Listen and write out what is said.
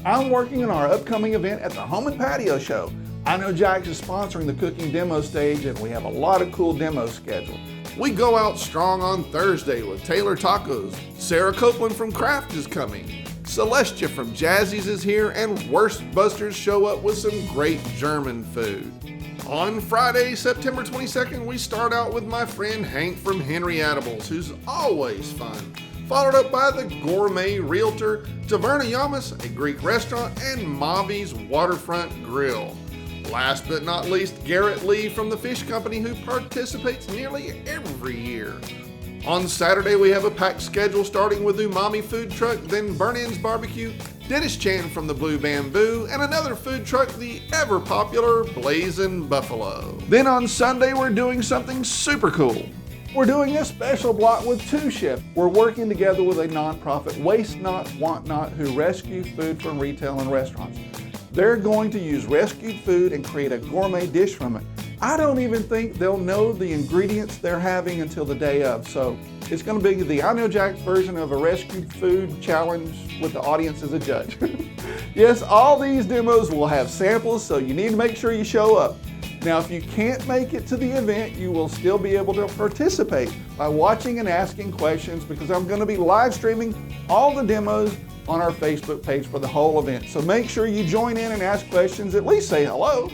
I'm working on our upcoming event at the Home and Patio Show. I Know Jax is sponsoring the cooking demo stage, and we have a lot of cool demos scheduled. We go out strong on Thursday with Taylor Tacos. Sarah Copeland from Kraft is coming. Celestia from Jazzy's is here, and Wurstbusters show up with some great German food. On Friday, September 22nd, we start out with my friend Hank from Henry Edibles, who's always fun. Followed up by the Gourmet Realtor, Taverna Yamas, a Greek restaurant, and Mavi's Waterfront Grill. Last but not least, Garrett Lee from the Fish Company, who participates nearly every year. On Saturday, we have a packed schedule starting with Umami Food Truck, then Burn-In's Barbecue, Dennis Chan from the Blue Bamboo, and another food truck, the ever-popular Blazin' Buffalo. Then on Sunday, we're doing something super cool. We're doing a special block with two chefs. We're working together with a nonprofit, Waste Not, Want Not, who rescue food from retail and restaurants. They're going to use rescued food and create a gourmet dish from it. I don't even think they'll know the ingredients they're having until the day of. So it's going to be the I Know Jax version of a rescued food challenge with the audience as a judge. Yes, all these demos will have samples, so you need to make sure you show up. Now, if you can't make it to the event, you will still be able to participate by watching and asking questions, because I'm going to be live streaming all the demos on our Facebook page for the whole event. So make sure you join in and ask questions, at least say hello.